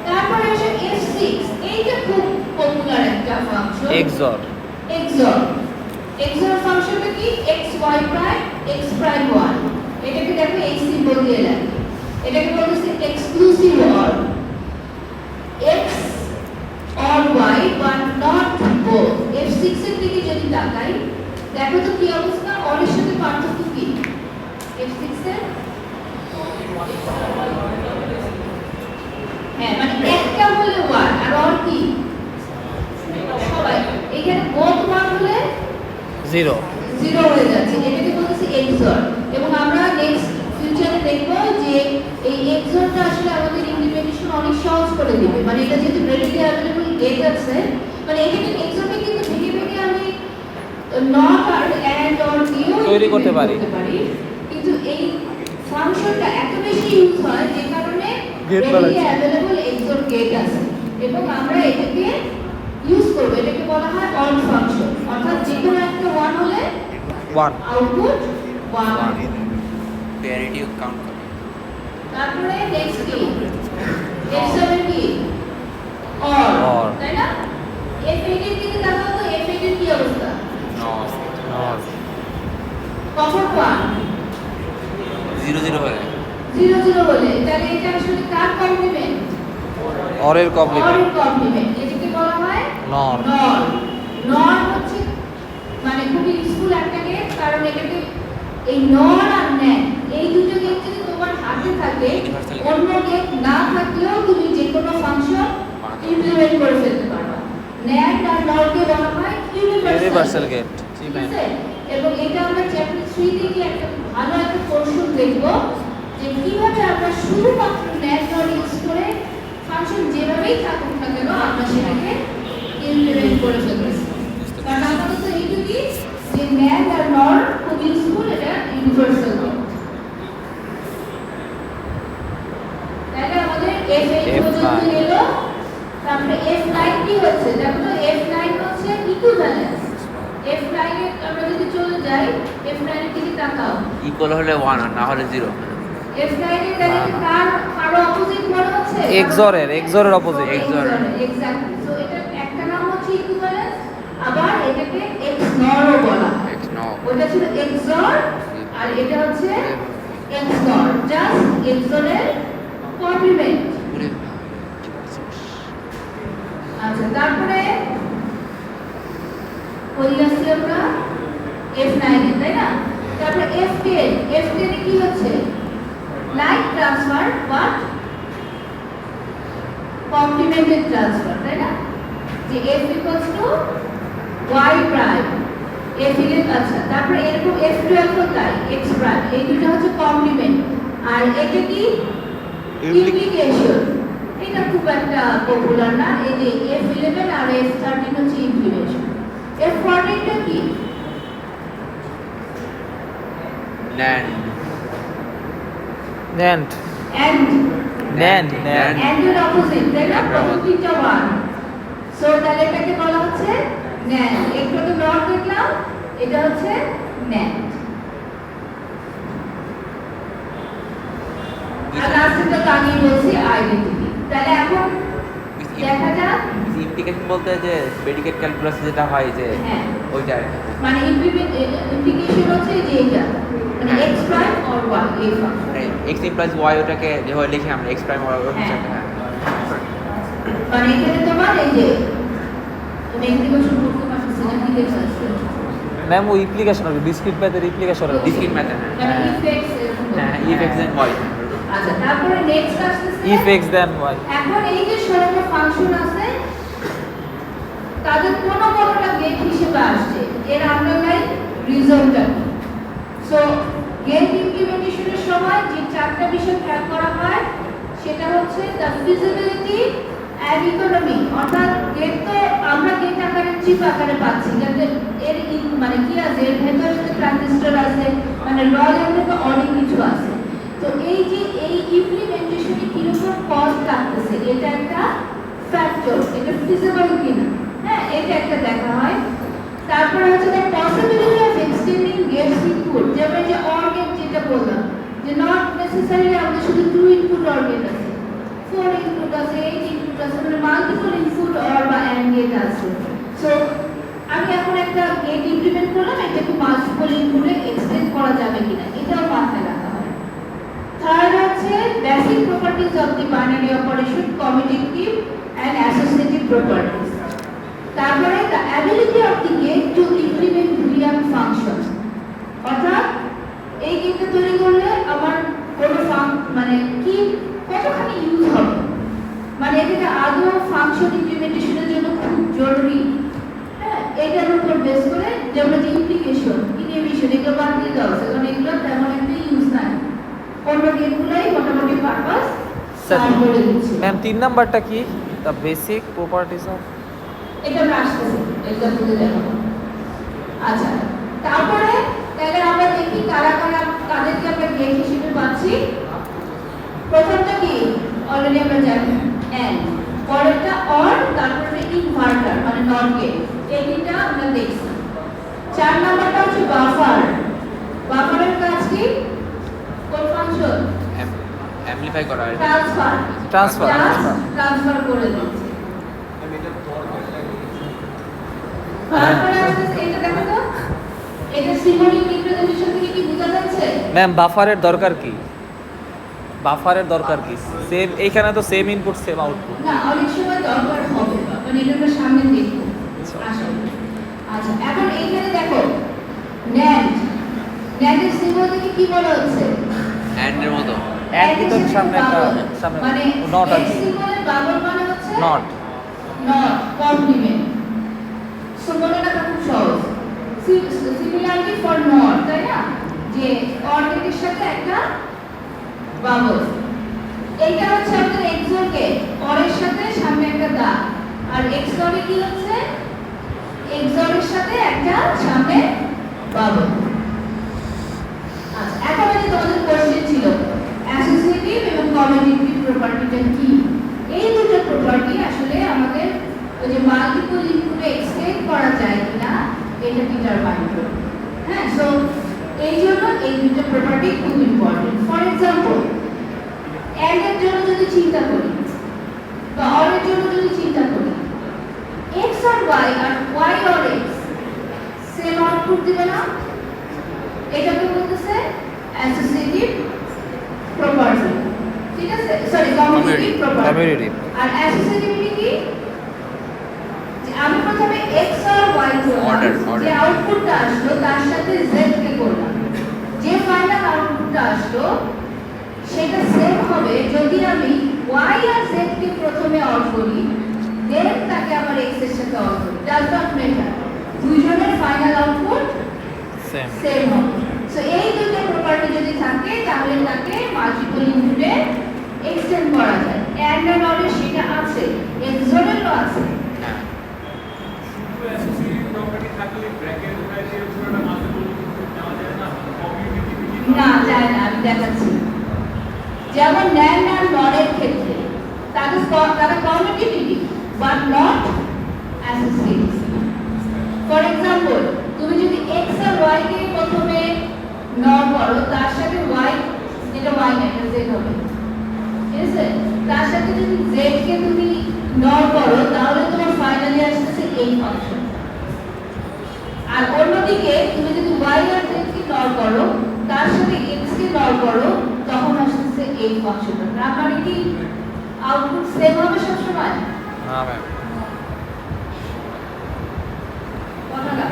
তারপরে আসে f6, এইটা খুব পপুলার একটা ফাংশন, XOR XOR। XOR ফাংশনটা কি? x y prime x prime 1। এটাকে দেখো এই সিম্বল দিয়ে লেখা, এটাকে বলতেছে exclusive or, x or y but not both। f6 এর দিকে যদি তাকাই, দেখো তো কি অবস্থা? অর এর সাথে পার্থক্য কি? f6 এর হ্যাঁ, মানে একটা হলে 1 আর অর কি? সবাই। এখানে both 1 হলে 0 জিরো হয়ে যাচ্ছে, এটাকে বলতেছে XOR। এবং আমরা নেক্সট ফিউচারে দেখব যে এই XORটা আসলে আমাদের ইমপ্লিমেন্টেশন অনেক সহজ করে দিবে। মানে এটা যেহেতু রেডিলি অ্যাভেলেবল গেট আছে, মানে এখানে XORটা কিন্তু ভেঙে ভেঙে আমি নট আর এন্ড অর দিয়েও তৈরি করতে পারি। কিন্তু এই ফাংশনটা এত বেশি ইউজ হয় যে কারণে Gate রেডিলি বানাচ্ছে। অ্যাভেলেবল XOR গেট আছে এবং আমরা এটাকে ইউজ করব। এটাকে বলা হয় অর ফাংশন, অর্থাৎ যে কোনো একটা 1 হলে 1 আউটপুট 1। প্যারিটি কাউন্ট করে। তারপরে নেক্সট কি? F7 কি? Or, OR। তাই না? F8 এর দিকে তাকাও তো, F8 এর কি অবস্থা? নট কখন 1? 0 0 হলে 0 0 বলে, তাহলে এটা আসলে কার কমপ্লিমেন্ট? অরের কমপ্লিমেন্ট অরের কমপ্লিমেন্ট। এটাকে বলা হয় নর। নর। নর হচ্ছে মানে খুব ইউজফুল একটা গেট, কারণ এটাকে এই নর আর ন্যান্ড এই দুটো গেট যদি তোমার হাতে থাকে, Universal gate। অন্য গেট না থাকলেও তুমি যে কোনো ফাংশন ইমপ্লিমেন্ট করে ফেলতে পারবা। ন্যান্ড আর নরকে বলা হয় ইউনিভার্সাল গেট। ঠিক আছে? এবং এটা আমরা চ্যাপ্টার 3 থেকে একটা ভালো একটা পোরশন দেখব যে কিভাবে আমরা শুধুমাত্র ন্যান্ড নর ইউজ করে ফাংশন যেভাবেই থাকুক না কেন আমরা সেটাকে ইমপ্লিমেন্ট করে ফেলতেছি। কারণ আমাদের তো এইটুকুই যে ন্যান্ড আর নর খুব ইউজফুল, এটা ইউনিভার্সাল গেট। তাহলে আমাদের F8 পর্যন্ত গেল। তারপরে F9 কি হচ্ছে? দেখো তো F9 হচ্ছে ইকুইভ্যালেন্স। F9 এ আমরা যদি চলে যাই, F9 এর দিকে তাকাও। ইকুয়াল হলে 1 আর না হলে 0। F9 এর দেখো কার কারো অপোজিট মনে হচ্ছে? XOR এর অপোজিট। XOR exactly. সো এটা একটা নাম হচ্ছে ইকুইভ্যালেন্স, আবার এটাকে XNOR ও বলা হয়। X no। ওটা ছিল XOR আর এটা হচ্ছে XNOR, জাস্ট XOR এর কমপ্লিমেন্ট। আচ্ছা, তারপরে ওই আসছে আমরা F9 এ, তাই না? তারপরে F10, F10 এ কি হচ্ছে? Like transfer but complimented transfer, তাই না? যে F y প্রাইম f11 আচ্ছা তারপরে এরকম f12 ও তাই x প্রাইম এই দুটো হচ্ছে কমপ্লিমেন্ট আর এটা কি ইমপ্লিকেশন এটা খুব একটা পপুলার না এই যে f11 আর f13 হচ্ছে ইমপ্লিকেশন f14 টা কি NAND NAND and NAND NAND and এর অপোজিট তাই না প্রথম তিনটা ওয়ান সো তাহলে এটাকে বলা হচ্ছে NAND একটু তো নট দেখলাম এটা হচ্ছে NAND আর লাস্টটা তো আমি বলছি আইডেন্টিটি তাহলে এখন দেখা যাক ইমপ্লিকেশন বলতে যে প্রেডিকেট ক্যালকুলাস যেটা হয় যে হ্যাঁ ওইটা আর কি। মানে ইমপ্লিকেশন হচ্ছে যে এটা মানে হ্যাঁ। x প্রাইম অর y এই ফাংশন মানে x প্লাস y ওটাকে যেভাবে লিখি আমরা x প্রাইম ওর হ্যাঁ। হ্যাঁ মানে এখানে তোমার এই যে তুমি ইমপ্লিকেশন করতে পারছো সেটা কি লেখা আছে ম্যাম ও ইমপ্লিকেশন হবে ডিসক্রিট ম্যাথের ইমপ্লিকেশন হবে ডিসক্রিট ম্যাথ মানে ইফেক্টস এরকম হ্যাঁ if x then y আচ্ছা তারপরে নেক্সট আসছে ইফ এক্স দেন ওয়াই এখন এই যে সরল ফাংশন আছে তাদের কোন কোনটা গেট হিসেবে আসছে এর আন্ডারলাইন রিজনটা সো গেট ইমপ্লিমেন্টেশনের সময় যে চারটা বিষয় ট্র্যাক করা হয় সেটা হচ্ছে দ্য ফিজিবিলিটি এন্ড ইকোনমি অর্থাৎ গেট তো আমরা গেট আকারে চিপ আকারে পাচ্ছি যাতে এর মানে কি আছে এর ভেতরে যে ট্রানজিস্টর আছে মানে ল লেভেলে অনেক কিছু আছে তো এই যে এই ইমপ্লিমেন্টেশনে কিরকম কস্ট লাগতেছে এটা একটা ফ্যাক্টর এটা ফিজিবল কিনা হ্যাঁ এটা একটা দেখা হয় তারপর হচ্ছে the possibility of extending gates input যেমন যে অর গেট যেটা বললাম যে নট নেসেসারিলি আমাদের শুধু 2 ইনপুট অর গেট আছে 4 ইনপুট আছে 8 ইনপুট আছে মানে মাল্টিপল ইনপুট অর বা এন্ড গেট আছে সো আমি এখন একটা গেট ইমপ্লিমেন্ট করলাম এটাকে মাল্টিপল ইনপুটে এক্সটেন্ড করা যাবে কিনা এটাও মাথায় রাখা হয় থার্ড হচ্ছে basic properties of the binary operation commutative and associative properties তারপরে the ability of the gate to implement boolean function অর্থাৎ এই গেটটা তৈরি করলে আমার কোনো মানে কি কতখানি ইউজ হবে মানে এটা আদৌ ফাংশন ইমপ্লিমেন্টেশনের জন্য খুব জরুরি হ্যাঁ এটার উপর বেস করে যেমন যে ইমপ্লিকেশন ইনহিবিশন এগুলো বাদ দিয়ে দেওয়া আছে কারণ এগুলো তেমন একটা ইউজ নাই অন্য গেটগুলাই মোটামুটি পারপাস সার্ভ করে দিচ্ছে ম্যাম 3 নাম্বারটা কি দ্য বেসিক প্রপার্টিজ অফ এটা আমরা আসতেছি এক্সাম্পল দেখাবো আচ্ছা তারপরে তাহলে আমরা দেখি কারা কারা কাদেরকে আমরা গেট হিসেবে পাচ্ছি প্রথমটা কি অলরেডি আমরা জানি এন্ড পরেরটা অর তারপরে ইনভার্টার মানে নট গেট এই তিনটা আমরা দেখছি 4 নাম্বারটা হচ্ছে বাফার বাফারের কাজ কি কোন ফাংশন অ্যামপ্লিফাই করা আর কি। ট্রান্সফার ট্রান্সফার করে দিচ্ছে তারপরে আসছে এটা দেখো তো এটা সিম্বলিক রিপ্রেজেন্টেশন থেকে কি বোঝা যাচ্ছে ম্যাম বাফারের দরকার কি বাফারের দরকার কি সেম এইখানে তো সেম ইনপুট সেম আউটপুট না অনেক সময় দরকার হবে মানে এটা আমরা সামনে দেখব আসলে আচ্ছা এখন এইখানে দেখো NAND এর সিম্বল থেকে কি বলা হচ্ছে অ্যান্ড এর মতো এন্ড কিন্তু সামনে একটা সামনে মানে নট আছে সিম্বলের বাবল মানে হচ্ছে নট কমপ্লিমেন্ট সো মনে রাখা খুব সহজ সিমিলারলি ফর নট তাই না যে অর্ডারের সাথে একটা বাবল এইটা হচ্ছে আমাদের এক্সর গেট অরের সাথে সামনে একটা দাগ আর এক্সর এ কি হচ্ছে এক্সর এর সাথে একটা সামনে বাবল আচ্ছা এখন আমি তোমাদের কোশ্চেন ছিল অ্যাসোসিয়েটিভ এবং কমিউটেটিভ প্রপার্টিটা কি এই দুটো প্রপার্টি আসলে আমাদের ওই যে মাল্টিপল ইনপুটে এক্সটেন্ড করা যায় কিনা এটা ডিটারমাইন করে হ্যাঁ সো এই জন্য এই দুটো প্রপার্টি খুব ইম্পর্টেন্ট ফর এক্সাম্পল এন্ড এর জন্য যদি চিন্তা করি বা অর এর জন্য যদি চিন্তা করি x আর y আর y or x same output দিবে না এটাকে বলতেছে অ্যাসোসিয়েটিভ প্রপার্টি ঠিক আছে সরি কমিউটেটিভ প্রপার্টি Commutative। আর অ্যাসোসিয়েটিভিটি কি যে আমি প্রথমে x আর y Order, করলাম order। যে আউটপুটটা আসলো তার সাথে z কে করলাম যে ফাইনাল আউটপুটটা আসলো সেটা সেম হবে যদি আমি y আর z কে প্রথমে অর করি দেন তাকে আবার x এর সাথে অর করি ডাজ নট ম্যাটার দুইজনের ফাইনাল আউটপুট সেম সেম হবে। সো এই দুটো প্রপার্টি যদি থাকে তাহলে তাকে মাল্টিপল ইনপুটে এক্সটেন্ড করা যায়। অ্যান্ড আর অরের সেটা আছে, এক্সরেরও আছে। হ্যাঁ না যায় না, আমি দেখাচ্ছি। যেমন ন্যান্ড আর নরের ক্ষেত্রে তারা commutative but not associative. For example, তুমি যদি x আর y কে প্রথমে নর করো, তার সাথে y, যেটা y না এটা z হবে, ঠিক আছে? তার সাথে যদি z কে তুমি নর করো তাহলে তোমার ফাইনালি আসছে এই ফাংশন। আর অন্যদিকে তুমি যদি y আর z কে নর করো, তার সাথে x কে নর করো, তখন আসছে এই ফাংশনটা। তার মানে কি আউটপুট সেম হবে সবসময়? না ম্যাম কথাটা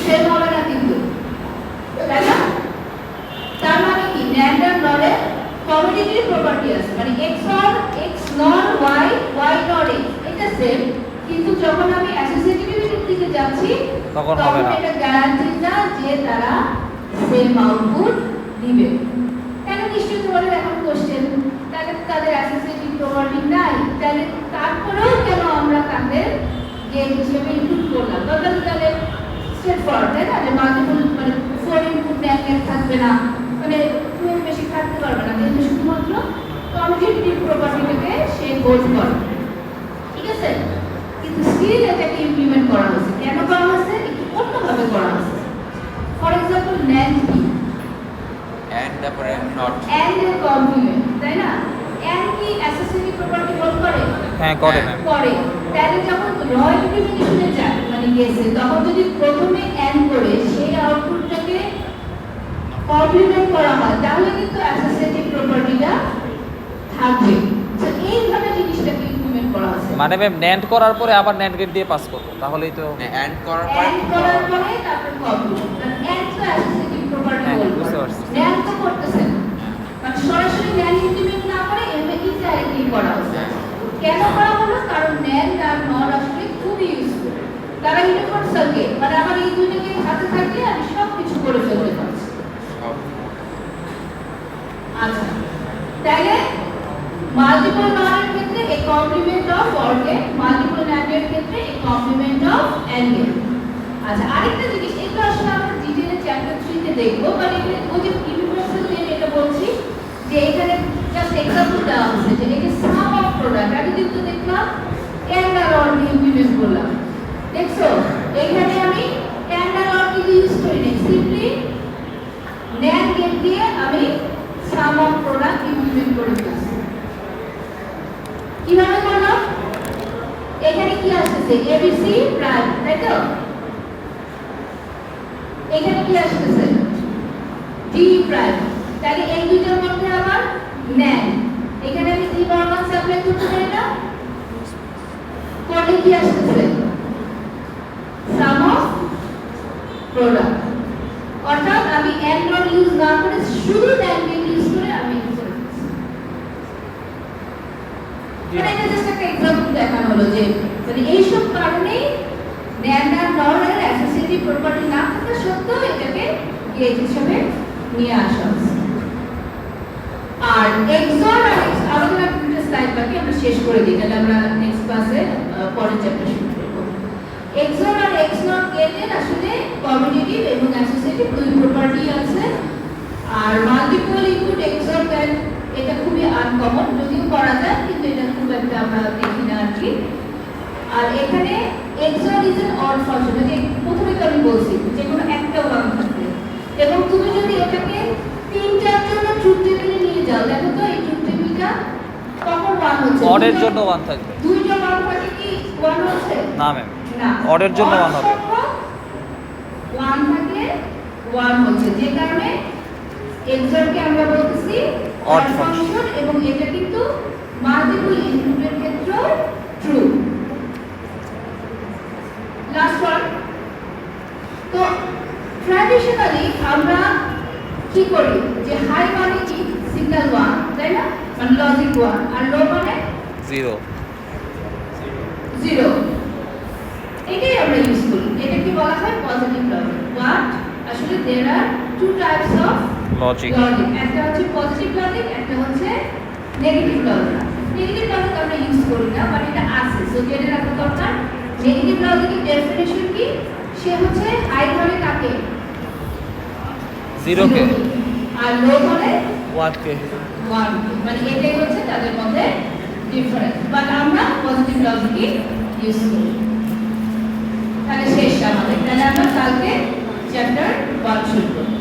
সেম হবে না কিন্তু, তাই না? তার মানে কি ন্যান্ড আর নরে কমিউনিটিভ প্রপার্টি আছে, মানে x নর y, y নর x, এটা সেম। কিন্তু যখন আমি অ্যাসোসিয়েটিভিটির দিকে যাচ্ছি তখন হবে না। এটা গ্যারান্টি না যে তারা সেম আউটপুট দিবে। কেন? নিশ্চয়ই তোমাদের এখন কোশ্চেন, তাদের অ্যাসোসিয়েটিভ প্রপার্টি নাই, তাহলে তারপরেও কেন আমরা তাদের গেট হিসেবে ইনপুট করলাম? তাহলে স্ট্রেট ফরওয়ার্ড, তাই না? যে মাল্টিপল মানে 4 ইনপুট ন্যান্ড থাকবে না, মানে খুব বেশি থাকতে পারবে না, কিন্তু শুধুমাত্র কমিউনিটিভ প্রপার্টিটাকে সে গোল করে, ঠিক আছে? কিন্তু স্টিল এটাকে ইমপ্লিমেন্ট করা হয়েছে। কেন করা হয়েছে? একটু অন্যভাবে করা হয়েছে। ফর এক্সাম্পল ন্যান্ড কি? অ্যান্ড তারপরে নট অ্যান্ড এর কমপ্লিমেন্ট, তাই না? অ্যান্ড কি অ্যাসোসিয়েটিভ প্রপার্টি গোল করে? হ্যাঁ করে ম্যাম করে। তাহলে যখন র ইমপ্লিমেন্টেশনে যায় মানে গেছে, তখন যদি প্রথমে অ্যান্ড করে সেই আউটপুটটাকে কমপ্লিমেন্ট করা হয় তাহলে কিন্তু অ্যাসোসিয়েটিভ প্রপার্টিটা থাকবে। সো এইভাবে জিনিসটাকে ইমপ্লিমেন্ট করা হয়েছে। মানে ম্যাম ন্যান্ড করার পরে আবার ন্যান্ড গেট দিয়ে পাস করবো, তাহলেই তো অ্যান্ড করার পরে অ্যান্ড করার পরে তারপর কমপ্লিমেন্ট। অ্যান্ড তো অ্যাসোসিয়েটিভ প্রপার্টি হ্যাঁ, গোল বুঝতে করে। পারছি। ন্যান্ড তো করতেছে না, মানে সরাসরি ন্যান্ড ইমপ্লিমেন্ট না করে এমনি ইনডাইরেক্টলি করা হয়েছে। কেন করা হলো? কারণ ন্যান্ড আর নর আসলে খুবই ইউজফুল। তারা ইউনিভার্সাল গেট, মানে আমার এই দুইটাকে হাতে থাকলে আমি সব কিছু করে ফেলতে পারছি। আচ্ছা, তাহলে মাল্টিপল নরের ক্ষেত্রে এই complement of or gate, multiple ন্যান্ডের ক্ষেত্রে এই কমপ্লিমেন্ট অফ অ্যান্ড গেট। আচ্ছা, আরেকটা জিনিস, এটা আসলে আমরা ডিটেইলে চ্যাপ্টার 3 তে দেখব, মানে এখানে ওই যে ইউনিভার্সাল গেট এটা বলছি যে এখানে জাস্ট এক্সাম্পল দেওয়া হচ্ছে যে এই যে সাম অফ প্রোডাক্ট আমি কিন্তু দেখলাম অ্যান্ড আর অর দিয়ে ইমপ্লিমেন্ট করলাম। দেখছো এখানে আমি অ্যান্ড আর অর কি ইউজ করি না, সিম্পলি ন্যান্ড গেট দিয়ে আমি সাম অফ প্রোডাক্ট ইমপ্লিমেন্ট করে দিয়েছি। কিভাবে করলাম? এখানে কি আসছে? এবিসি প্রাইম, তাই তো? এখানে কি আসছে? D prime. তাহলে এই দুইটার মধ্যে আবার ন্যান্ড, এখানে আমি ডি নরমাল সাপ্লাই করতে পারি না? কোডে কি আসছে? সাম অফ প্রোডাক্ট। অর্থাৎ আমি অ্যান্ড নট ইউজ না করে শুধু ন্যান্ড গেট ইউজ করে আমি ইউজ করে দিচ্ছি। মানে এটা জাস্ট একটা এক্সাম্পল দেখানো হলো যে মানে এইসব কারণেই ন্যান্ড আর নরের অ্যাসোসিয়েটিভ প্রপার্টি না থাকা সত্ত্বেও এটাকে গেট হিসেবে নিয়ে আসা হয়েছে। আর এক্সর আর আমাদের একটা স্লাইড বাকি, আমরা শেষ করে দিই, তাহলে আমরা নেক্সট ক্লাসে পরের চ্যাপ্টার শুরু করব। এক্সর আর এক্সনট গেটের আসলে কমিউনিটিভ এবং অ্যাসোসিয়েটিভ দুই প্রপার্টি আছে। আর মাল্টিপল ইনপুট এক্সর গেট এটা খুবই আনকমন, যদিও করা যায় কিন্তু এটা খুব একটা আমরা দেখি না আর কি। আর এখানে XOR is an odd function, যে প্রথমে তো আমি বলছি যে কোনো একটা ওয়ান থাকবে, এবং তুমি যদি এটাকে 3-4 জন্য ট্রুথ টেবিলে নিয়ে যাও, দেখো তো এই ট্রুথ টেবিলটা কখন ওয়ান হচ্ছে? অডের জন্য 1 থাকবে। দুইটা ওয়ান থাকে কি ওয়ান হচ্ছে? না ম্যাম না, অডের জন্য 1 হবে। ওয়ান থাকলে ওয়ান হচ্ছে, যে কারণে এক্সরকে আমরা বলতেছি অড অড ফাংশন, ফাংশন, এবং এটা কিন্তু মাল্টিপল ইনপুটের ক্ষেত্রেও ট্রু। Last one. তো ট্র্যাডিশনালি আমরা কি করি যে হাই মানে কি সিগন্যাল 1, তাই না? মানে লজিক 1, আর লো মানে 0 0। এটাই আমরা ইউজ করি। এটা কি বলা হয় পজিটিভ লজিক। বাট আসলে there are two types of logic. Logic, একটা হচ্ছে পজিটিভ লজিক, একটা হচ্ছে নেগেটিভ লজিক। নেগেটিভ লজিক আমরা ইউজ করি না, বাট এটা আছে, সো জেনে রাখা দরকার। নেগেটিভ লজিকের ডেফিনিশন কি? সে হচ্ছে হাই ধরে কাকে? 0 কে, আর লো ধরে 1 কে। 1, মানে এটাই হচ্ছে তাদের মধ্যে ডিফারেন্স। বাট আমরা পজিটিভ লজিকই ইউজ করি। তাহলে শেষ আমাদের, তাহলে আমরা কালকে চ্যাপ্টার 1 শুরু করব।